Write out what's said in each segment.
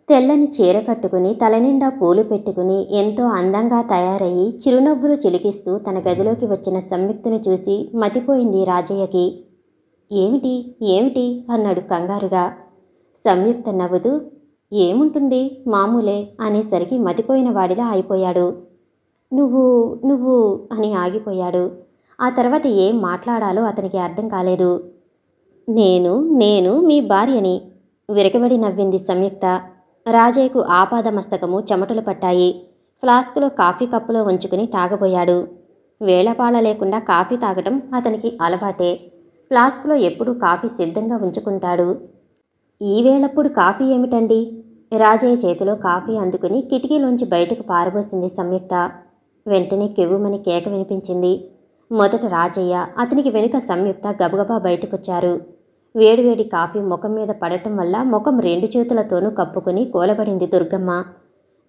తెల్లని చీర కట్టుకుని తలనిండా పూలు పెట్టుకుని ఎంతో అందంగా తయారయ్యి చిరునవ్వులు చిలికిస్తూ తన గదిలోకి వచ్చిన సంయుక్తను చూసి మతిపోయింది రాజయ్యకి. ఏమిటి ఏమిటి అన్నాడు కంగారుగా. సంయుక్త నవ్వుతూ, ఏముంటుంది మామూలే అనేసరికి మతిపోయిన వాడిలా అయిపోయాడు. నువ్వు నువ్వు అని ఆగిపోయాడు. ఆ తర్వాత ఏం మాట్లాడాలో అతనికి అర్థం కాలేదు. నేను నేను మీ భార్యని విరగబడి నవ్వింది సంయుక్త. రాజయ్యకు ఆపాదమస్తకము చెమటలు పట్టాయి. ఫ్లాస్కులో కాఫీ కప్పులో ఉంచుకుని తాగబోయాడు. వేళపాళ లేకుండా కాఫీ తాగటం అతనికి అలవాటే. ఫ్లాస్కులో ఎప్పుడూ కాఫీ సిద్ధంగా ఉంచుకుంటాడు. ఈ వేళప్పుడు కాఫీ ఏమిటండి? రాజయ్య చేతిలో కాఫీ అందుకుని కిటికీలోంచి బయటకు పారబోసింది సంయుక్త. వెంటనే కెవ్వుమని కేక వినిపించింది. మొదట రాజయ్య, అతనికి వెనుక సంయుక్త గబగబా బయటకొచ్చారు. వేడివేడి కాఫీ ముఖం మీద పడటం వల్ల ముఖం రెండు చేతులతోనూ కప్పుకుని కూలబడింది దుర్గమ్మ.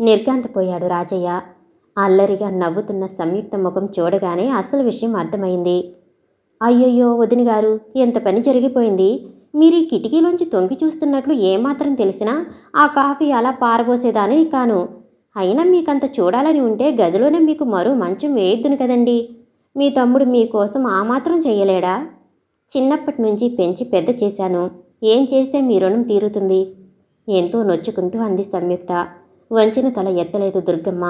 నిర్ఘాంతపోయాడు రాజయ్య. అల్లరిగా నవ్వుతున్న సంయుక్త ముఖం చూడగానే అసలు విషయం అర్థమైంది. అయ్యయ్యో వదినగారు, ఎంత పని జరిగిపోయింది. మీరీ కిటికీలోంచి తొంగి చూస్తున్నట్లు ఏమాత్రం తెలిసినా ఆ కాఫీ అలా పారబోసేదానిని కాను. అయినా మీకంత చూడాలని ఉంటే గదిలోనే మీకు మరో మంచం వేయొద్దును కదండి. మీ తమ్ముడు మీకోసం ఆ మాత్రం చెయ్యలేడా? చిన్నప్పటి నుంచి పెంచి పెద్ద చేశాను. ఏం చేస్తే మీ రుణం తీరుతుంది? ఎంతో నొచ్చుకుంటూ అంది సంయుక్త. వంచిన తల ఎత్తలేదు దుర్గమ్మ.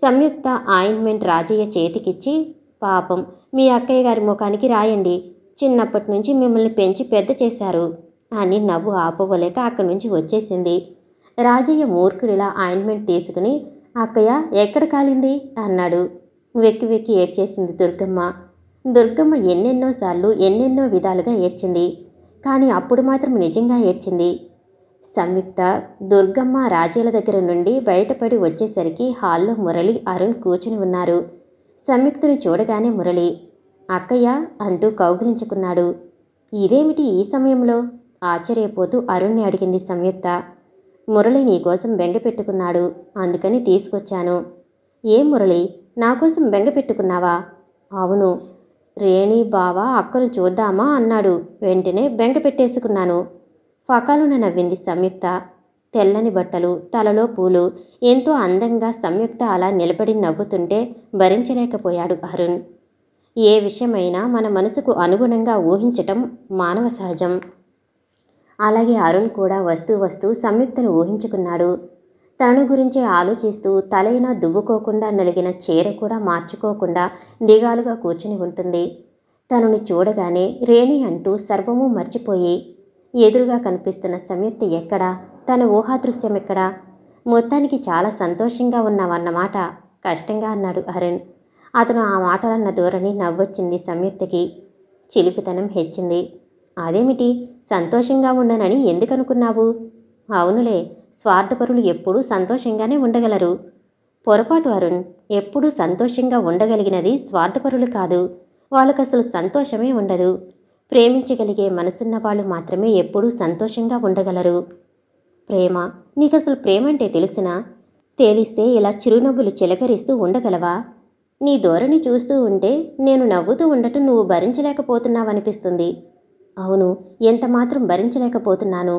సంయుక్త ఆయింట్మెంట్ రాజయ్య చేతికిచ్చి, పాపం మీ అక్కయ్య గారి ముఖానికి రాయండి. చిన్నప్పటి నుంచి మిమ్మల్ని పెంచి పెద్ద చేశారు అని నవ్వు ఆపుకోలేక అక్కడి నుంచి వచ్చేసింది. రాజయ్య మూర్ఖుడిలా ఆయింట్మెంట్ తీసుకుని, అక్కయ్య ఎక్కడ కాలింది అన్నాడు. వెక్కి వెక్కి ఏడ్చేసింది దుర్గమ్మ. దుర్గమ్మ ఎన్నెన్నోసార్లు ఎన్నెన్నో విధాలుగా ఏడ్చింది. కానీ అప్పుడు మాత్రం నిజంగా ఏడ్చింది. సంయుక్త, దుర్గమ్మ రాజయ్యల దగ్గర నుండి బయటపడి వచ్చేసరికి హాల్లో మురళి, అరుణ్ కూర్చుని ఉన్నారు. సంయుక్తను చూడగానే మురళి, అక్కయ్య అంటూ కౌగిలించుకున్నాడు. ఇదేమిటి ఈ సమయంలో? ఆశ్చర్యపోతూ అరుణ్ని అడిగింది సంయుక్త. మురళి నీకోసం బెంగ పెట్టుకున్నాడు, అందుకని తీసుకొచ్చాను. ఏం మురళి, నాకోసం బెంగ పెట్టుకున్నావా? అవును. రేణి బావ అక్కను చూద్దామా అన్నాడు. వెంటనే బెంగ పెట్టేసుకున్నాను. ఫకాలున నవ్వింది సంయుక్త. తెల్లని బట్టలు, తలలో పూలు, ఎంతో అందంగా సంయుక్త అలా నిలబడి నవ్వుతుంటే భరించలేకపోయాడు అరుణ్. ఏ విషయమైనా మన మనసుకు అనుగుణంగా ఊహించటం మానవ సహజం. అలాగే అరుణ్ కూడా వస్తూ వస్తూ సంయుక్తను ఊహించుకున్నాడు. తనను గురించే ఆలోచిస్తూ తలైనా దువ్వుకోకుండా నలిగిన చీర కూడా మార్చుకోకుండా దిగాలుగా కూర్చుని ఉంటుంది. తనను చూడగానే రేణి అంటూ సర్వమూ మర్చిపోయి, ఎదురుగా కనిపిస్తున్న సంయుక్త ఎక్కడా? తన ఊహాదృశ్యం ఎక్కడా? మొత్తానికి చాలా సంతోషంగా ఉన్నావన్నమాట కష్టంగా అన్నాడు అరుణ్. అతను ఆ మాటలన్న ధోరణి నవ్వొచ్చింది సంయుక్తకి. చిలిపితనం హెచ్చింది. అదేమిటి, సంతోషంగా ఉండనని ఎందుకనుకున్నావు? అవునులే, స్వార్థపరులు ఎప్పుడూ సంతోషంగానే ఉండగలరు. పొరపాటు అరుణ్. ఎప్పుడూ సంతోషంగా ఉండగలిగినది స్వార్థపరులు కాదు. వాళ్ళకసలు సంతోషమే ఉండదు. ప్రేమించగలిగే మనసున్న వాళ్ళు మాత్రమే ఎప్పుడూ సంతోషంగా ఉండగలరు. ప్రేమ, నీకసలు ప్రేమంటే తెలిసినా? తేలిస్తే ఇలా చిరునవ్వులు చిలకరిస్తూ ఉండగలవా? నీ ధోరణి చూస్తూ ఉంటే నేను నవ్వుతూ ఉండటం నువ్వు భరించలేకపోతున్నావనిపిస్తుంది. అవును, ఎంతమాత్రం భరించలేకపోతున్నాను.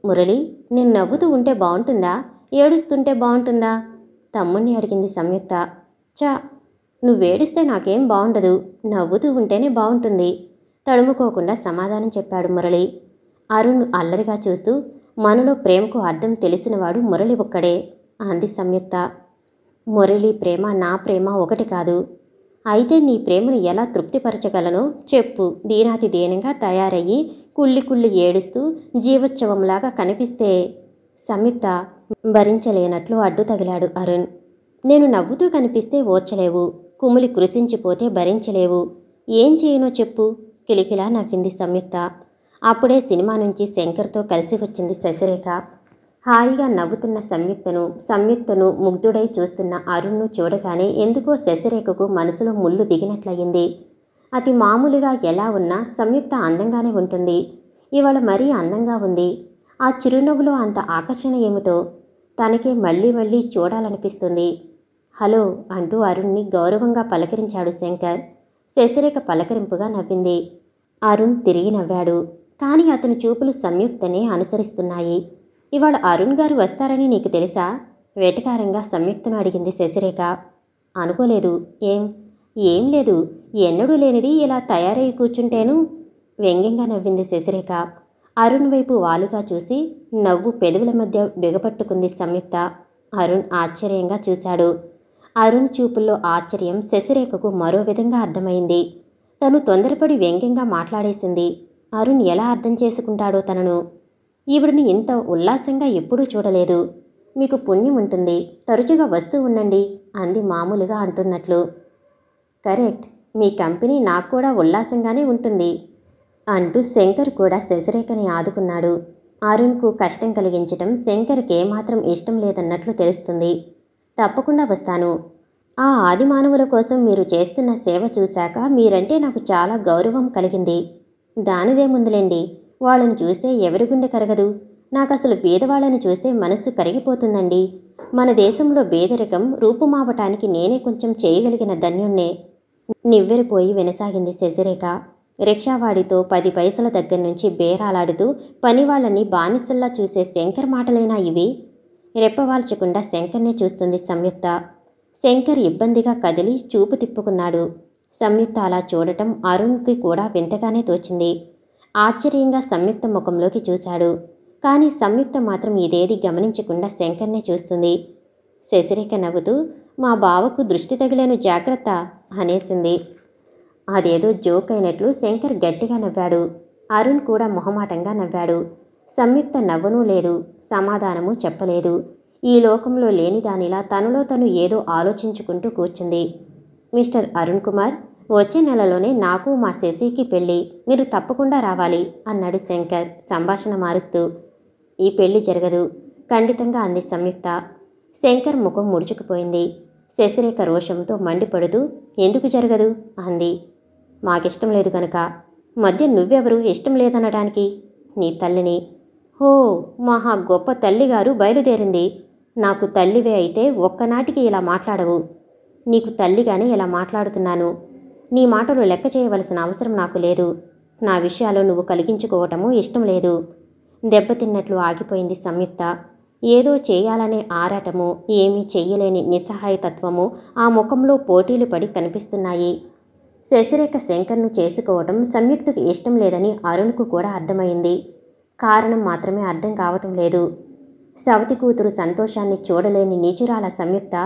మురళి, నేను నవ్వుతూ ఉంటే బాగుంటుందా, ఏడుస్తుంటే బాగుంటుందా? తమ్ముణ్ణి అడిగింది సంయుక్త. చా, నువ్వేడిస్తే నాకేం బాగుండదు, నవ్వుతూ ఉంటేనే బాగుంటుంది తడుముకోకుండా సమాధానం చెప్పాడు మురళి. అరుణ్ అల్లరిగా చూస్తూ, మనలో ప్రేమకు అర్థం తెలిసినవాడు మురళి ఒక్కడే అంది సంయుక్త. మురళి ప్రేమ నా ప్రేమ ఒకటి కాదు. అయితే నీ ప్రేమను ఎలా తృప్తిపరచగలనో చెప్పు. దీనాతి దీనంగా తయారయ్యి కుళ్ళి కుళ్ళి ఏడుస్తూ జీవోత్సవంలాగా కనిపిస్తే. సంయుక్త భరించలేనట్లు అడ్డు తగిలాడు అరుణ్. నేను నవ్వుతూ కనిపిస్తే ఓర్చలేవు, కుమిలి కృషించిపోతే భరించలేవు. ఏం చేయనో చెప్పు కిలికిలా నవ్వింది సంయుక్త. అప్పుడే సినిమా నుంచి శంకర్తో కలిసి వచ్చింది శశిరేఖ. హాయిగా నవ్వుతున్న సంయుక్తను ముగ్ధుడై చూస్తున్న అరుణ్ను చూడగానే ఎందుకో శశిరేఖకు మనసులో ముళ్ళు దిగినట్లయింది. అతి మామూలుగా ఎలా ఉన్నా సంయుక్త అందంగానే ఉంటుంది. ఇవాళ మరీ అందంగా ఉంది. ఆ చిరునవ్వులో అంత ఆకర్షణ ఏమిటో తనకే మళ్ళీ మళ్ళీ చూడాలనిపిస్తుంది. హలో అంటూ అరుణ్ని గౌరవంగా పలకరించాడు శంకర్. శశిరేఖ పలకరింపుగా నవ్వింది. అరుణ్ తిరిగి నవ్వాడు. కానీ అతని చూపులు సంయుక్తనే అనుసరిస్తున్నాయి. ఇవాళ అరుణ్ గారు వస్తారని నీకు తెలుసా? వెటకారంగా సంయుక్తను అడిగింది శశిరేఖ. అనుకోలేదు. ఏం లేదు. ఎన్నడూ లేనిది ఇలా తయారై కూర్చుంటేను వ్యంగ్యంగా నవ్వింది శశిరేఖ. అరుణ్ వైపు వాలుగా చూసి నవ్వు పెదవుల మధ్య బిగపట్టుకుంది సంయుక్త. అరుణ్ ఆశ్చర్యంగా చూశాడు. అరుణ్ చూపుల్లో ఆశ్చర్యం శశిరేఖకు మరో విధంగా అర్థమైంది. తను తొందరపడి వ్యంగ్యంగా మాట్లాడేసింది. అరుణ్ ఎలా అర్థం చేసుకుంటాడో తనను. ఈవిడిని ఇంత ఉల్లాసంగా ఎప్పుడూ చూడలేదు. మీకు పుణ్యం ఉంటుంది, తరచుగా వస్తూ ఉండండి అంది మామూలుగా అంటున్నట్లు. కరెక్ట్, మీ కంపెనీ నాకు కూడా ఉల్లాసంగానే ఉంటుంది అంటూ శంకర్ కూడా శశిరేఖని ఆదుకున్నాడు. అరుణ్కు కష్టం కలిగించటం శంకర్కి ఏమాత్రం ఇష్టం లేదన్నట్లు తెలుస్తుంది. తప్పకుండా వస్తాను. ఆ ఆదిమానవుల కోసం మీరు చేస్తున్న సేవ చూశాక మీరంటే నాకు చాలా గౌరవం కలిగింది. దానిదేముందులేండి, వాళ్ళని చూస్తే ఎవరి గుండె కరగదు. నాకసలు బీదవాళ్ళని చూస్తే మనస్సు కరిగిపోతుందండి. మన దేశంలో పేదరికం రూపుమాపటానికి నేనే కొంచెం చేయగలిగిన ధన్యుణ్ణే నివ్వెరపోయి వినసాగింది శశిరేఖ. రిక్షావాడితో 10 పైసల దగ్గర నుంచి బేరాలాడుతూ పనివాళ్లని బానిసల్లా చూసే శంకర్ మాటలైనా ఇవి? రెప్పవాల్చకుండా శంకర్నే చూస్తుంది సంయుక్త. శంకర్ ఇబ్బందిగా కదిలి చూపు తిప్పుకున్నాడు. సంయుక్త అలా చూడటం అరుణ్కి కూడా వింతగానే తోచింది. ఆశ్చర్యంగా సంయుక్త ముఖంలోకి చూశాడు. కానీ సంయుక్త మాత్రం ఇదేది గమనించకుండా శంకర్నే చూస్తుంది. శశిరేఖ నవ్వుతూ, మా బావకు దృష్టి తగిలేను, జాగ్రత్త అనేసింది. అదేదో జోక్ అయినట్లు శంకర్ గట్టిగా నవ్వాడు. అరుణ్ కూడా మొహమాటంగా నవ్వాడు. సంయుక్త నవ్వనూ లేదు, సమాధానము చెప్పలేదు. ఈ లోకంలో లేని దానిలా తనలో తను ఏదో ఆలోచించుకుంటూ కూర్చుంది. మిస్టర్ అరుణ్ కుమార్, వచ్చే నెలలోనే నాకు మా శశికి పెళ్ళి, మీరు తప్పకుండా రావాలి అన్నాడు శంకర్ సంభాషణ మారుస్తూ. ఈ పెళ్లి జరగదు ఖండితంగా అంది సంయుక్త. శంకర్ ముఖం ముడుచుకుపోయింది. శశిరేఖ రోషంతో మండిపడుతూ, ఎందుకు జరగదు అంది. మాకిష్టం లేదు కనుక. మధ్య నువ్వెవరు ఇష్టం లేదనడానికి? నీ తల్లిని. హో, మహా గొప్ప తల్లిగారు బయలుదేరింది. నాకు తల్లివే అయితే ఒక్కనాటికి ఇలా మాట్లాడవు. నీకు తల్లిగానే ఇలా మాట్లాడుతున్నాను. నీ మాటలు లెక్క చేయవలసిన అవసరం నాకు లేదు. నా విషయాలు నువ్వు కలిగించుకోవటము ఇష్టం లేదు. దెబ్బతిన్నట్లు ఆగిపోయింది సంయుక్త. ఏదో చేయాలనే ఆరాటము, ఏమీ చెయ్యలేని నిస్సహాయతత్వము ఆ ముఖంలో పోటీలు పడి కనిపిస్తున్నాయి. శశిరేఖ శంకర్ను చేసుకోవటం సంయుక్తకు ఇష్టం లేదని అరుణ్కు కూడా అర్థమైంది. కారణం మాత్రమే అర్థం కావటం లేదు. సవతి కూతురు సంతోషాన్ని చూడలేని నీచురాల సంయుక్త.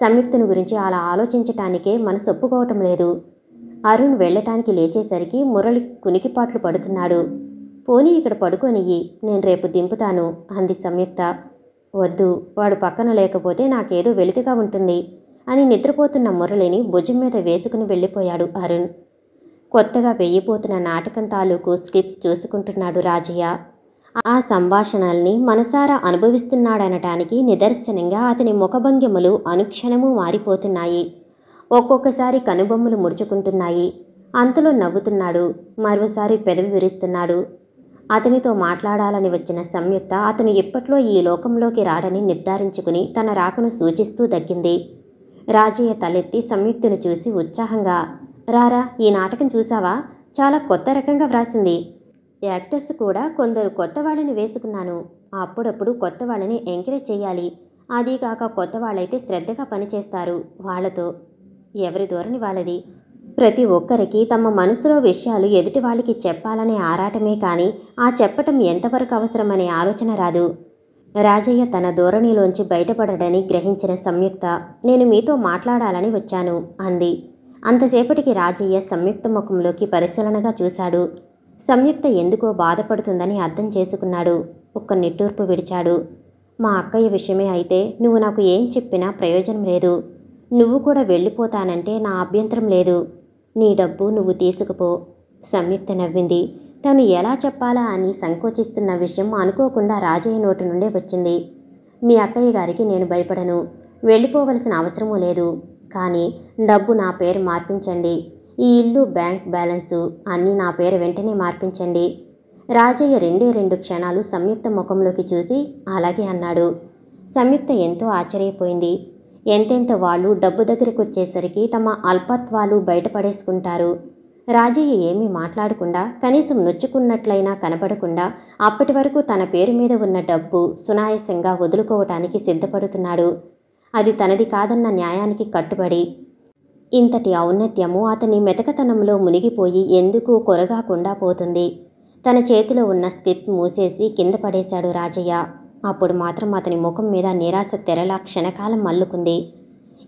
సంయుక్తను గురించి అలా ఆలోచించటానికే మనసు ఒప్పుకోవటం లేదు. అరుణ్ వెళ్ళటానికి లేచేసరికి మురళి కునికిపాట్లు పడుతున్నాడు. పోనీ ఇక్కడ పడుకోనియ్యి, నేను రేపు దింపుతాను అంది సంయుక్త. వద్దు, వాడు పక్కన లేకపోతే నాకేదో వెలితిగా ఉంటుంది అని నిద్రపోతున్న మురళిని భుజం మీద వేసుకుని వెళ్ళిపోయాడు అరుణ్. కొత్తగా వెయ్యిపోతున్న నాటకం తాలూకు స్క్రిప్ట్ చూసుకుంటున్నాడు రాజయ్య. ఆ సంభాషణల్ని మనసారా అనుభవిస్తున్నాడనటానికి నిదర్శనంగా అతని ముఖభంగిమలు అనుక్షణము మారిపోతున్నాయి. ఒక్కొక్కసారి కనుబొమ్మలు ముడుచుకుంటున్నాయి. అంతలో నవ్వుతున్నాడు, మరోసారి పెదవి విరుస్తున్నాడు. అతనితో మాట్లాడాలని వచ్చిన సంయుక్త అతను ఇప్పట్లో ఈ లోకంలోకి రాడని నిర్ధారించుకుని తన రాకను సూచిస్తూ దక్కింది. రాజయ్య తలెత్తి సంయుక్తను చూసి ఉత్సాహంగా, రారా, ఈ నాటకం చూసావా? చాలా కొత్త రకంగా వ్రాసింది. యాక్టర్స్ కూడా కొందరు కొత్త వాళ్ళని వేసుకున్నాను. అప్పుడప్పుడు కొత్త వాళ్ళని ఎంకరేజ్ చేయాలి. అదీకాక కొత్త వాళ్ళైతే శ్రద్ధగా పనిచేస్తారు. వాళ్లతో ఎవరి ధోరణి వాళ్ళది. ప్రతి ఒక్కరికి తమ మనసులో విషయాలు ఎదుటి వాళ్ళకి చెప్పాలనే ఆరాటమే కానీ ఆ చెప్పటం ఎంతవరకు అవసరమనే ఆలోచన రాదు. రాజయ్య తన ధోరణిలోంచి బయటపడడని గ్రహించిన సంయుక్త, నేను మీతో మాట్లాడాలని వచ్చాను అంది. అంతసేపటికి రాజయ్య సంయుక్త ముఖంలోకి పరిశీలనగా చూశాడు. సంయుక్త ఎందుకో బాధపడుతుందని అర్థం చేసుకున్నాడు. ఒక్క నిట్టూర్పు విడిచాడు. మా అక్కయ్య విషయమే అయితే నువ్వు నాకు ఏం చెప్పినా ప్రయోజనం లేదు. నువ్వు కూడా వెళ్ళిపోతానంటే నా అభ్యంతరం లేదు. నీ డబ్బు నువ్వు తీసుకుపో. సంయుక్త నవ్వింది. తను ఎలా చెప్పాలా అని సంకోచిస్తున్న విషయం అనుకోకుండా రాజయ్య నోటి నుండే వచ్చింది. మీ అక్కయ్య గారికి నేను భయపడను. వెళ్ళిపోవలసిన అవసరమూ లేదు. కానీ డబ్బు నా పేరు మార్పించండి. ఈ ఇల్లు, బ్యాంక్ బ్యాలెన్సు అన్నీ నా పేరు వెంటనే మార్పించండి. రాజయ్య 2 క్షణాలు సంయుక్త ముఖంలోకి చూసి అలాగే అన్నాడు. సంయుక్త ఎంతో ఆశ్చర్యపోయింది. ఎంతెంత వాళ్ళు డబ్బు దగ్గరకు వచ్చేసరికి తమ అల్పత్వాలు బయటపడేసుకుంటారు. రాజయ్య ఏమీ మాట్లాడకుండా, కనీసం నొచ్చుకున్నట్లయినా కనపడకుండా అప్పటి వరకు తన పేరు మీద ఉన్న డబ్బు సునాయాసంగా వదులుకోవటానికి సిద్ధపడుతున్నాడు. అది తనది కాదన్న న్యాయానికి కట్టుబడి. ఇంతటి ఔన్నత్యము అతని మెతకతనంలో మునిగిపోయి ఎందుకు కొరగాకుండా పోతుంది. తన చేతిలో ఉన్న స్క్రిప్ట్ మూసేసి కింద పడేశాడు రాజయ్య. అప్పుడు మాత్రం అతని ముఖం మీద నిరాశ తెరలా క్షణకాలం అల్లుకుంది.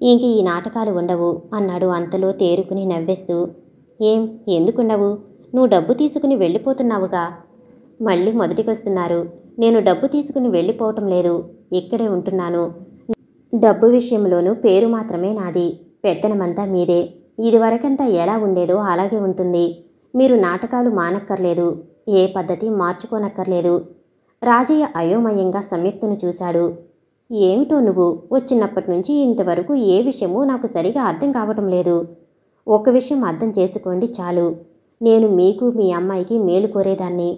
ఇంక ఈ నాటకాలు ఉండవు అన్నాడు అంతలో తేరుకుని నవ్వేస్తూ. ఏం, ఎందుకుండవు? నువ్వు డబ్బు తీసుకుని వెళ్ళిపోతున్నావుగా. మళ్ళీ మొదటికొస్తున్నారు. నేను డబ్బు తీసుకుని వెళ్ళిపోవటం లేదు, ఇక్కడే ఉంటున్నాను. డబ్బు విషయంలోనూ పేరు మాత్రమే నాది, పెత్తనమంతా మీదే. ఇదివరకంతా ఎలా ఉండేదో అలాగే ఉంటుంది. మీరు నాటకాలు మానక్కర్లేదు, ఏ పద్ధతి మార్చుకోనక్కర్లేదు. రాజయ్య అయోమయంగా సంయుక్తను చూశాడు. ఏమిటో నువ్వు వచ్చినప్పటి నుంచి ఇంతవరకు ఏ విషయమూ నాకు సరిగా అర్థం కావటం లేదు. ఒక విషయం అర్థం చేసుకోండి చాలు. నేను మీకు మీ అమ్మాయికి మేలు కోరేదాన్ని.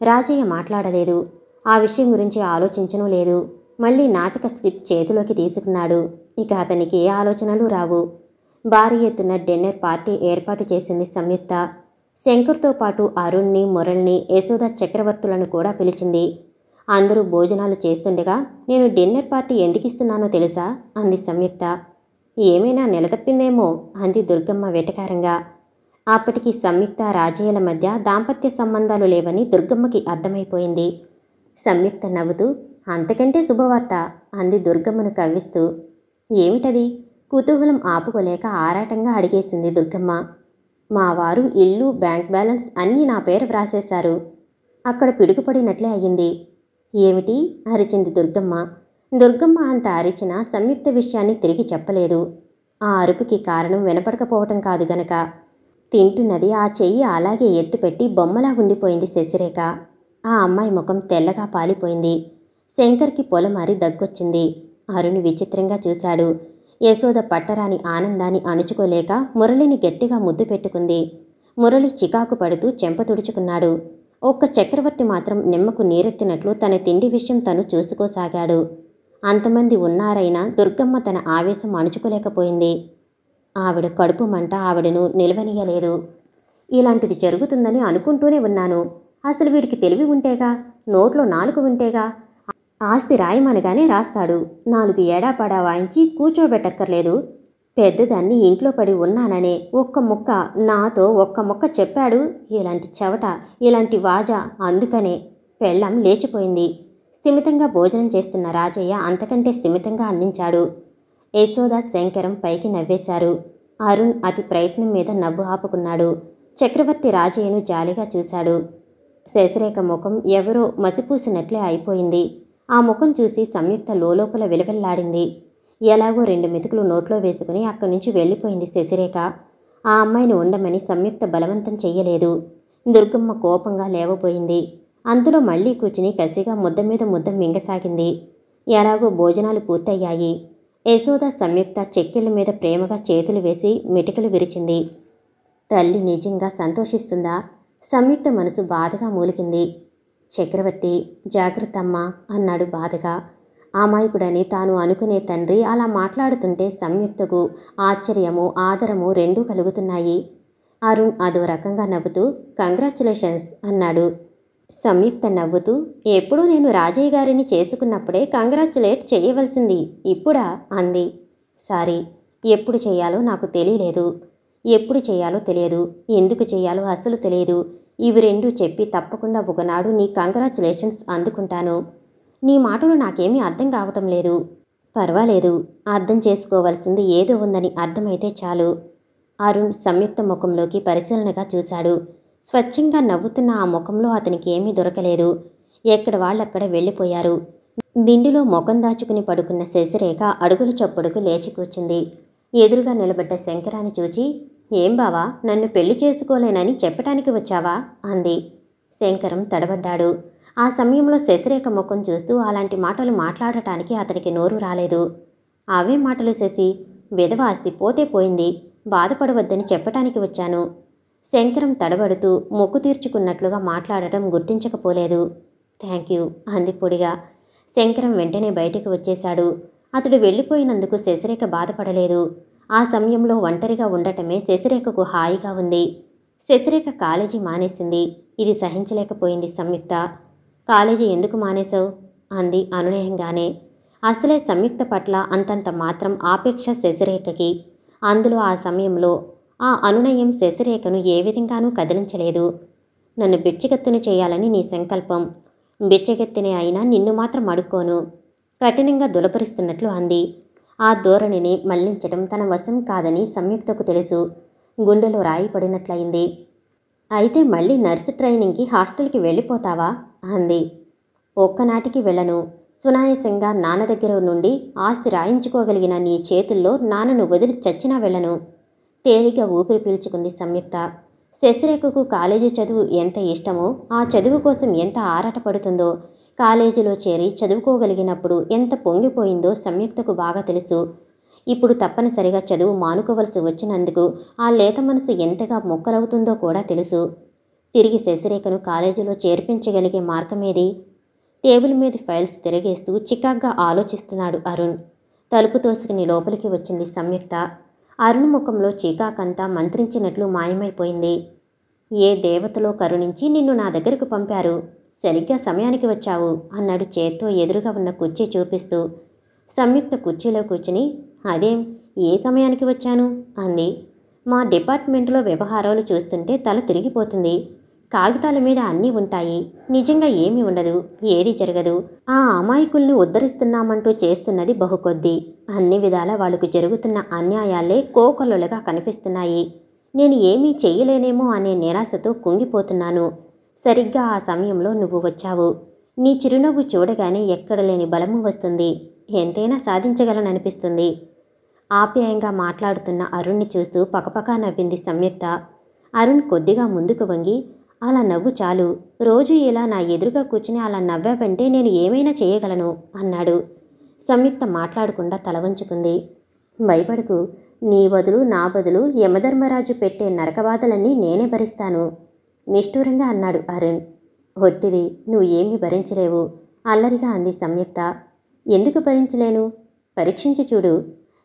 రాజయ్య మాట్లాడలేదు. ఆ విషయం గురించి ఆలోచించనూ లేదు. మళ్ళీ నాటక స్క్రిప్ట్ చేతిలోకి తీసుకున్నాడు. ఇక అతనికి ఏ ఆలోచనలు రావు. భారీ ఎత్తున డిన్నర్ పార్టీ ఏర్పాటు చేసింది సంయుక్త. శంకర్తో పాటు అరుణ్ని, మురళిని, యశోద చక్రవర్తులను కూడా పిలిచింది. అందరూ భోజనాలు చేస్తుండగా నేను డిన్నర్ పార్టీ ఎందుకిస్తున్నానో తెలుసా అంది సంయుక్త. ఏమైనా నిలదప్పిందేమో అంది దుర్గమ్మ వెటకారంగా. అప్పటికి సంయుక్త రాజయ్యల మధ్య దాంపత్య సంబంధాలు లేవని దుర్గమ్మకి అర్థమైపోయింది. సంయుక్త నవ్వుతూ అంతకంటే శుభవార్త అంది దుర్గమ్మను కవ్విస్తూ. ఏమిటది? కుతూహలం ఆపుకోలేక ఆరాటంగా అడిగేసింది దుర్గమ్మ. మా వారు ఇల్లు, బ్యాంక్ బ్యాలెన్స్ అన్నీ నా పేరు వ్రాసేశారు. అక్కడ పిడుగుపడినట్లే అయ్యింది. ఏమిటి? అరిచింది దుర్గమ్మ. దుర్గమ్మ అంత అరిచినా సంయుక్త విషయాన్ని తిరిగి చెప్పలేదు. ఆ అరుపుకి కారణం వినపడకపోవటం కాదు గనక. తింటున్నది ఆ చెయ్యి అలాగే ఎత్తుపెట్టి బొమ్మలా ఉండిపోయింది శశిరేఖ. ఆ అమ్మాయి ముఖం తెల్లగా పాలిపోయింది. శంకర్కి పొలమారి దగ్గొచ్చింది. అరుణ్ విచిత్రంగా చూశాడు. యశోద పట్టరాని ఆనందాన్ని అణుచుకోలేక మురళిని గట్టిగా ముద్దు పెట్టుకుంది. మురళి చికాకు పడుతూ చెంప తుడుచుకున్నాడు. ఒక్క చక్రవర్తి మాత్రం నిమ్మకు నీరెత్తినట్లు తన తిండి విషయం తను చూసుకోసాగాడు. అంతమంది ఉన్నారైనా దుర్గమ్మ తన ఆవేశం అణుచుకోలేకపోయింది. ఆవిడ కడుపు మంట ఆవిడను నిలవనీయలేదు. ఇలాంటిది జరుగుతుందని అనుకుంటూనే ఉన్నాను. అసలు వీడికి తెలివి ఉంటేగా, నోట్లో నాలుక ఉంటేగా. ఆస్తి రాయమనగానే రాస్తాడు. 4 ఏడాపడా వాయించి కూర్చోబెట్టక్కర్లేదు. పెద్దదాన్ని ఇంట్లో పడి ఉన్నాననే ఒక్క ముక్క, నాతో ఒక్క ముక్క చెప్పాడు. ఇలాంటి చవట, ఇలాంటి వాజా. అందుకనే పెళ్ళం లేచిపోయింది. స్థిమితంగా భోజనం చేస్తున్న రాజయ్య అంతకంటే స్థిమితంగా అందించాడు. యశోద, శంకరం పైకి నవ్వేశారు. అరుణ్ అతి ప్రయత్నం మీద నవ్వు ఆపుకున్నాడు. చక్రవర్తి రాజయ్యను జాలిగా చూశాడు. శశిరేఖ ముఖం ఎవరో మసిపూసినట్లే అయిపోయింది. ఆ ముఖం చూసి సంయుక్త లోలోపల విలవిల్లాడింది. ఎలాగో 2 మెతుకులు నోట్లో వేసుకుని అక్కడి నుంచి వెళ్ళిపోయింది శశిరేఖ. ఆ అమ్మాయిని ఉండమని సంయుక్త బలవంతం చెయ్యలేదు. దుర్గమ్మ కోపంగా లేవబోయింది. అంతలో మళ్లీ కూర్చుని కసిగా ముద్ద మీద ముద్ద మింగసాగింది. ఎలాగో భోజనాలు పూర్తయ్యాయి. యశోద సంయుక్త చెక్కిళ్ళ మీద ప్రేమగా చేతులు వేసి మిటికలు విరిచింది. తల్లి నిజంగా సంతోషిస్తుందా? సంయుక్త మనసు బాధగా మూలికింది. చక్రవర్తి, జాగ్రత్తమ్మా అన్నాడు బాధగా. అమాయకుడని తాను అనుకునే తండ్రి అలా మాట్లాడుతుంటే సంయుక్తకు ఆశ్చర్యము, ఆదరము రెండూ కలుగుతున్నాయి. అరుణ్ అదో రకంగా నవ్వుతూ కంగ్రాచ్యులేషన్స్ అన్నాడు. సంయుక్త నవ్వుతూ ఎప్పుడూ నేను రాజయ్య గారిని చేసుకున్నప్పుడే కంగ్రాచ్యులేట్ చేయవలసింది, ఇప్పుడా అంది. సారీ, ఎప్పుడు చేయాలో నాకు తెలియలేదు. ఎప్పుడు చేయాలో తెలియదు, ఎందుకు చేయాలో అసలు తెలియదు. ఇవి రెండూ చెప్పి తప్పకుండా ఒకనాడు నీ కంగ్రాచ్యులేషన్స్ అందుకుంటాను. నీ మాటలు నాకేమీ అర్థం కావటం లేదు. పర్వాలేదు, అర్థం చేసుకోవలసింది ఏదో ఉందని అర్థమైతే చాలు. అరుణ్ సంయుక్త ముఖంలోకి పరిశీలనగా చూశాడు. స్వచ్ఛంగా నవ్వుతున్న ఆ ముఖంలో అతనికి ఏమీ దొరకలేదు. ఎక్కడ వాళ్ళక్కడ వెళ్ళిపోయారు. దిండిలో ముఖం దాచుకుని పడుకున్న శశిరేఖ అడుగుల చప్పుడుకు లేచి కూర్చుంది. ఎదురుగా నిలబడ్డ శంకరాన్ని చూచి, ఏం బావా, నన్ను పెళ్లి చేసుకోలేనని చెప్పటానికి వచ్చావా అంది. శంకరం తడబడ్డాడు. ఆ సమయంలో శశిరేఖ ముఖం చూస్తూ అలాంటి మాటలు మాట్లాడటానికి అతనికి నోరు రాలేదు. అవే మాటలు శశి, విధవ ఆస్తి పోతే పోయింది, బాధపడవద్దని చెప్పటానికి వచ్చాను. శంకరం తడబడుతూ మొక్కు తీర్చుకున్నట్లుగా మాట్లాడటం గుర్తించకపోలేదు. థ్యాంక్ యూ అంది పొడిగా. శంకరం వెంటనే బయటికి వచ్చేశాడు. అతడు వెళ్ళిపోయినందుకు శశిరేఖ బాధపడలేదు. ఆ సమయంలో ఒంటరిగా ఉండటమే శశిరేఖకు హాయిగా ఉంది. శశిరేఖ కాలేజీ మానేసింది. ఇది సహించలేకపోయింది సంయుక్త. కాలేజీ ఎందుకు మానేశావు అంది అనునయంగానే. అసలే సంయుక్త పట్ల అంతంత మాత్రం ఆపేక్ష శశిరేఖకి. అందులో ఆ సమయంలో ఆ అనునయం శశిరేఖను ఏ విధంగానూ కదిలించలేదు. నన్ను బిచ్చగెత్తును చేయాలని నీ సంకల్పం. బిచ్చగెత్తినే అయినా నిన్ను మాత్రం అడుక్కోను కఠినంగా దులపరిస్తున్నట్లు అంది. ఆ ధోరణిని మళ్లించడం తన వశం కాదని సంయుక్తకు తెలుసు. గుండెలో రాయి పడినట్లయింది. అయితే మళ్ళీ నర్సు ట్రైనింగ్కి హాస్టల్కి వెళ్ళిపోతావా అంది. ఒక్కనాటికి వెళ్ళను. సునాయాసంగా నాన్న దగ్గర నుండి ఆస్తి రాయించుకోగలిగిన నీ చేతుల్లో నాన్నను వదిలి చచ్చినా వెళ్ళను. తేలిగ్గా ఊపిరి పీల్చుకుంది సంయుక్త. శశిరేఖకు కాలేజీ చదువు ఎంత ఇష్టమో, ఆ చదువు కోసం ఎంత ఆరాటపడుతుందో, కాలేజీలో చేరి చదువుకోగలిగినప్పుడు ఎంత పొంగిపోయిందో సంయుక్తకు బాగా తెలుసు. ఇప్పుడు తప్పనిసరిగా చదువు మానుకోవలసి వచ్చినందుకు ఆ లేత మనసు ఎంతగా మొక్కలవుతుందో కూడా తెలుసు. తిరిగి శశిరేఖను కాలేజీలో చేర్పించగలిగే మార్గమేది? టేబుల్ మీద ఫైల్స్ తిరగేస్తూ చికాగ్గా ఆలోచిస్తున్నాడు అరుణ్. తలుపు తోసుకుని లోపలికి వచ్చింది సంయుక్త. అరుణ్ ముఖంలో చికాకంతా మంత్రించినట్లు మాయమైపోయింది. ఏ దేవతలో కరుణించి నిన్ను నా దగ్గరకు పంపారు? సరిగ్గా సమయానికి వచ్చావు అన్నాడు చేత్తో ఎదురుగా ఉన్న కుర్చీ చూపిస్తూ. సంయుక్త కుర్చీలో కూర్చుని అదేం, ఏ సమయానికి వచ్చాను అంది. మా డిపార్ట్మెంట్లో వ్యవహారాలు చూస్తుంటే తల తిరిగిపోతుంది. కాగితాల మీద అన్నీ ఉంటాయి, నిజంగా ఏమీ ఉండదు, ఏదీ జరగదు. ఆ అమాయకుల్ని ఉద్ధరిస్తున్నామంటూ చేస్తున్నది బహుకొద్ది. అన్ని విధాల వాళ్లకు జరుగుతున్న అన్యాయాలే కోకొల్లలుగా కనిపిస్తున్నాయి. నేను ఏమీ చెయ్యలేనేమో అనే నిరాశతో కుంగిపోతున్నాను. సరిగ్గా ఆ సమయంలో నువ్వు వచ్చావు. నీ చిరునవ్వు చూడగానే ఎక్కడలేని బలము వస్తుంది. ఎంతైనా సాధించగలననిపిస్తుంది. ఆప్యాయంగా మాట్లాడుతున్న అరుణ్ని చూస్తూ పకపకా నవ్వింది సంయుక్త. అరుణ్ కొద్దిగా ముందుకు వంగి, అలా నవ్వు చాలు. రోజు ఇలా నా ఎదురుగా కూర్చుని అలా నవ్వావంటే నేను ఏమైనా చేయగలను అన్నాడు. సంయుక్త మాట్లాడకుండా తల వంచుకుంది. భయపడకు. నీ బదులు నా బదులు యమధర్మరాజు పెట్టే నరకబాధలన్నీ నేనే భరిస్తాను నిష్ఠూరంగా అన్నాడు అరుణ్. ఒట్టిది, నువ్వు ఏమీ భరించలేవు అల్లరిగా అంది సంయుక్త. ఎందుకు భరించలేను? పరీక్షించి చూడు.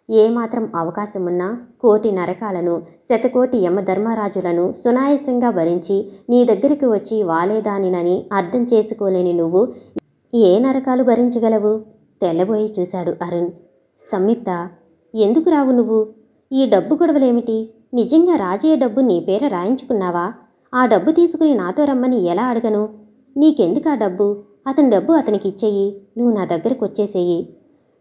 ఏమాత్రం అవకాశమున్నా కోటి నరకాలను, శతకోటి యమధర్మరాజులను సునాయాసంగా భరించి నీ దగ్గరికి వచ్చి వాలేదానినని అర్థం చేసుకోలేని నువ్వు ఏ నరకాలు భరించగలవు? తెల్లబోయి చూశాడు అరుణ్. సంయుక్త, ఎందుకు రావు నువ్వు? ఈ డబ్బు గొడవలేమిటి? నిజంగా రాజయ్య డబ్బు నీ పేర రాయించుకున్నావా? ఆ డబ్బు తీసుకుని నాతో రమ్మని ఎలా అడగను? నీకెందుకు ఆ డబ్బు? అతని డబ్బు అతనికి ఇచ్చేయి. నువ్వు నా దగ్గరకు వచ్చేసేయి.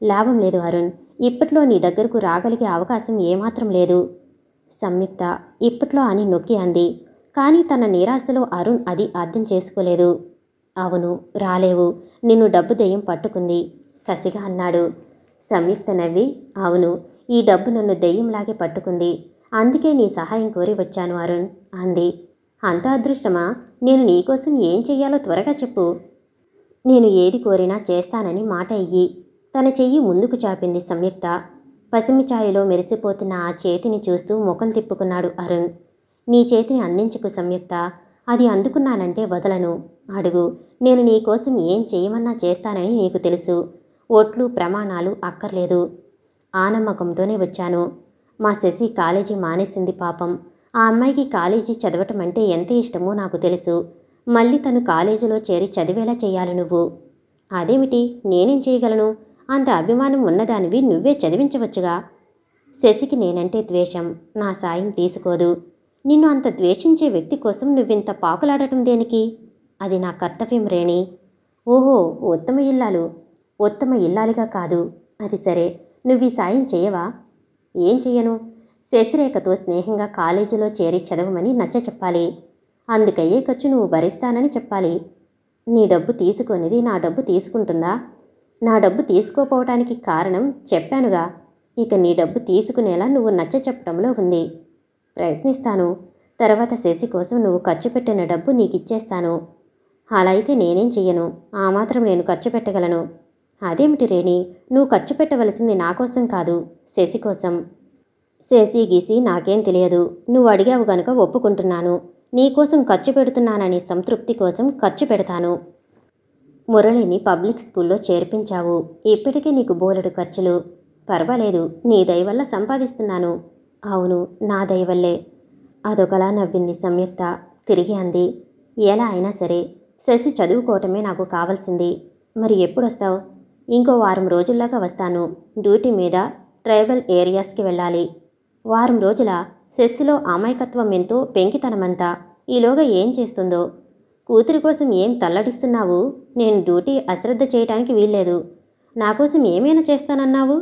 లాభం లేదు అరుణ్. ఇప్పట్లో నీ దగ్గరకు రాగలిగే అవకాశం ఏమాత్రం లేదు. సంయుక్త ఇప్పట్లో అని నొక్కి అంది. కానీ తన నిరాశలో అరుణ్ అది అర్థం చేసుకోలేదు. అవును, రాలేవు. నిన్ను డబ్బు దెయ్యం పట్టుకుంది కసిగా అన్నాడు. సంయుక్త నవ్వి, అవును, ఈ డబ్బు నన్ను దెయ్యంలాగే పట్టుకుంది. అందుకే నీ సహాయం కోరి వచ్చాను అరుణ్ అంది. అంత అదృష్టమా? నేను నీకోసం ఏం చెయ్యాలో త్వరగా చెప్పు. నేను ఏది కోరినా చేస్తానని మాట ఇయ్యి. తన చెయ్యి ముందుకు చాపింది సంయుక్త. పసిమి ఛాయలో మెరిసిపోతున్న ఆ చేతిని చూస్తూ ముఖం తిప్పుకున్నాడు అరుణ్. నీ చేతిని అందించుకు సంయుక్త. అది అందుకున్నానంటే వదలను. అడుగు. నేను నీకోసం ఏం చేయమన్నా చేస్తానని నీకు తెలుసు. ఒట్లు ప్రమాణాలు అక్కర్లేదు. ఆ నమ్మకంతోనే వచ్చాను. మా శశి కాలేజీ మానేసింది పాపం. ఆ అమ్మాయికి కాలేజీ చదవటం అంటే ఎంత ఇష్టమో నాకు తెలుసు. మళ్ళీ తను కాలేజీలో చేరి చదివేలా చేయాలి నువ్వు. అదేమిటి, నేనేం చేయగలను? అంత అభిమానం ఉన్నదానివి నువ్వే చదివించవచ్చుగా. శశికి నేనంటే ద్వేషం. నా సాయం తీసుకోదు. నిన్ను అంత ద్వేషించే వ్యక్తి కోసం నువ్వింత పాకులాడటం దేనికి? అది నా కర్తవ్యం రేణి. ఓహో, ఉత్తమ ఇల్లాలు. ఉత్తమ ఇల్లాలిగా కాదు. అది సరే, నువ్వీ సాయం చెయ్యవా? ఏం చెయ్యను? శశిరేఖతో స్నేహంగా కాలేజీలో చేరి చదవమని నచ్చ చెప్పాలి. అందుకయ్యే ఖర్చు నువ్వు భరిస్తానని చెప్పాలి. నీ డబ్బు తీసుకొనిది నా డబ్బు తీసుకుంటుందా? నా డబ్బు తీసుకోపోవటానికి కారణం చెప్పానుగా. ఇక నీ డబ్బు తీసుకునేలా నువ్వు నచ్చ చెప్పడంలో ఉంది. ప్రయత్నిస్తాను. తర్వాత శశి కోసం నువ్వు ఖర్చు పెట్టిన డబ్బు నీకిచ్చేస్తాను. అలా అయితే నేనేం చెయ్యను. ఆ మాత్రం నేను ఖర్చు పెట్టగలను. అదేమిటి రేణి, నువ్వు ఖర్చు పెట్టవలసింది నా కోసం కాదు, శశి కోసం. శశి గీసి నాకేం తెలియదు. నువ్వు అడిగావు గనుక ఒప్పుకుంటున్నాను. నీకోసం ఖర్చు పెడుతున్నాననే సంతృప్తి కోసం ఖర్చు పెడతాను. మురళిని పబ్లిక్ స్కూల్లో చేర్పించావు. ఇప్పటికే నీకు బోలెడు ఖర్చులు. పర్వాలేదు, నీ దయవల్ల సంపాదిస్తున్నాను. అవును, నా దయవల్లే. అదొకలా నవ్వింది సంయుక్త. తిరిగి అంది, ఎలా అయినా సరే శశి చదువుకోవటమే నాకు కావాల్సింది. మరి ఎప్పుడొస్తావు? ఇంకో వారం రోజుల్లాగా వస్తాను. డ్యూటీ మీద ట్రైబల్ ఏరియాస్కి వెళ్ళాలి. వారం రోజుల శశిలో అమాయకత్వం ఎంతో, పెంకితనమంతా. ఈలోగా ఏం చేస్తుందో. కూతురి కోసం ఏం తల్లడిస్తున్నావు? నేను డ్యూటీ అశ్రద్ధ చేయటానికి వీల్లేదు. నా కోసం ఏమైనా చేస్తానన్నావు?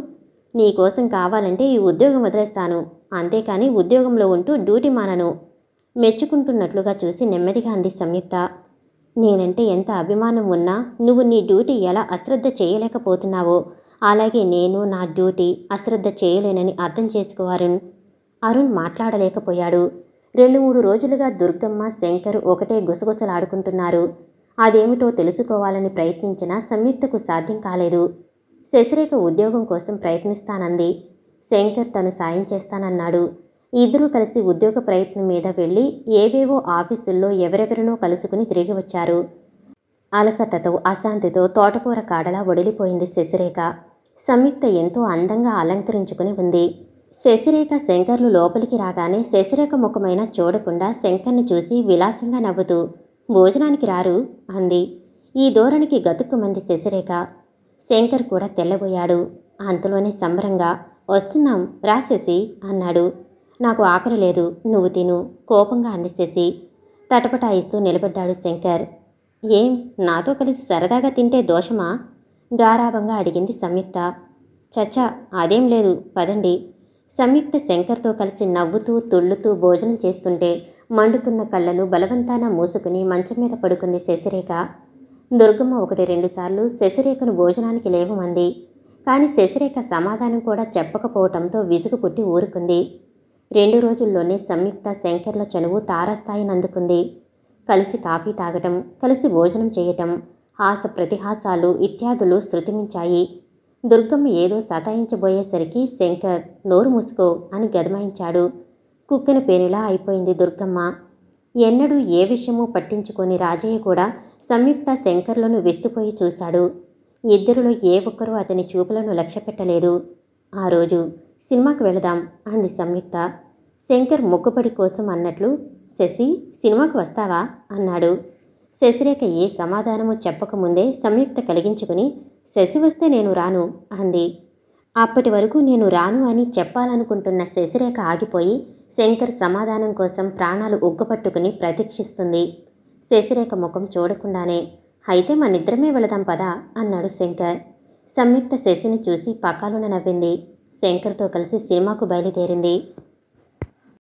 నీకోసం కావాలంటే ఈ ఉద్యోగం వదిలేస్తాను. అంతేకాని ఉద్యోగంలో ఉంటూ డ్యూటీ మానను. మెచ్చుకుంటున్నట్లుగా చూసి నెమ్మదిగా అంది సంయుక్త. నేనంటే ఎంత అభిమానం ఉన్నా నువ్వు నీ డ్యూటీ ఎలా అశ్రద్ధ చేయలేకపోతున్నావో అలాగే నేను నా డ్యూటీ అశ్రద్ధ చేయలేనని అర్థం చేసుకో అరుణ్. అరుణ్ మాట్లాడలేకపోయాడు. 2-3 రోజులుగా దుర్గమ్మ, శంకర్ ఒకటే గుసగుసలాడుకుంటున్నారు. అదేమిటో తెలుసుకోవాలని ప్రయత్నించినా సంయుక్తకు సాధ్యం కాలేదు. శశిరేఖ ఉద్యోగం కోసం ప్రయత్నిస్తానంది. శంకర్ తను సాయం చేస్తానన్నాడు. ఇద్దరూ కలిసి ఉద్యోగ ప్రయత్నం మీద వెళ్ళి ఏవేవో ఆఫీసుల్లో ఎవరెవరినో కలుసుకుని తిరిగి వచ్చారు. అలసటతో, అశాంతితో తోటకూర కాడలా వడిలిపోయింది శశిరేఖ. సంయుక్త ఎంతో అందంగా అలంకరించుకుని ఉంది. శశిరేఖ, శంకర్లు లోపలికి రాగానే శశిరేఖ ముఖమైనా చూడకుండా శంకర్ని చూసి విలాసంగా నవ్వుతూ, భోజనానికి రారు అంది. ఈ ధోరణికి గతుక్కుమంది శశిరేఖ. శంకర్ కూడా తెల్లబోయాడు. అంతలోనే సంబరంగా, వస్తున్నాం రా శశి అన్నాడు. నాకు ఆకలి లేదు, నువ్వు తిను కోపంగా అంది శశి. తటపటాయిస్తూ నిలబడ్డాడు శంకర్. ఏం నాతో కలిసి సరదాగా తింటే దోషమా? గారాబంగా అడిగింది సంయుక్త. చచ్చా అదేం లేదు, పదండి. సంయుక్త శంకర్తో కలిసి నవ్వుతూ తుళ్ళుతూ భోజనం చేస్తుంటే మండుతున్న కళ్ళను బలవంతాన మూసుకుని మంచం మీద పడుకుంది శశిరేఖ. దుర్గమ్మ 1-2 సార్లు శశిరేఖను భోజనానికి లేవమంది. కానీ శశిరేఖ సమాధానం కూడా చెప్పకపోవటంతో విసుగు పుట్టి ఊరుకుంది. 2 రోజుల్లోనే సంయుక్త, శంకర్ల చనువు తారాస్థాయిని అందుకుంది. కలిసి కాఫీ తాగటం, కలిసి భోజనం చేయటం, హాస ప్రతిహాసాలు ఇత్యాదులు శృతిమించాయి. దుర్గమ్మ ఏదో సతాయించబోయేసరికి శంకర్ నోరు మూసుకో అని గదమాయించాడు. కుక్కిన పేనులా అయిపోయింది దుర్గమ్మ. ఎన్నడూ ఏ విషయమూ పట్టించుకొని రాజయ్య కూడా సంయుక్త, శంకర్లను విస్తుపోయి చూశాడు. ఇద్దరిలో ఏ ఒక్కరూ అతని చూపులను లక్ష్యపెట్టలేదు. ఆ రోజు సినిమాకి వెళదాం అంది సంయుక్త. శంకర్ మొక్కుబడి కోసం అన్నట్లు, శశి సినిమాకు వస్తావా అన్నాడు. శశిరేఖ ఏ సమాధానము చెప్పకముందే సంయుక్త కలిగించుకుని, శశి వస్తే నేను రాను అంది. అప్పటి వరకు నేను రాను అని చెప్పాలనుకుంటున్న శశిరేఖ ఆగిపోయి శంకర్ సమాధానం కోసం ప్రాణాలు ఉగ్గపట్టుకుని ప్రతీక్షిస్తుంది. శశిరేఖ ముఖం చూడకుండానే, అయితే మనిద్దరమే వెళదాం పదా అన్నాడు శంకర్. సంయుక్త శశిని చూసి పకాలున నవ్వింది. శంకర్తో కలిసి సినిమాకు బయలుదేరింది.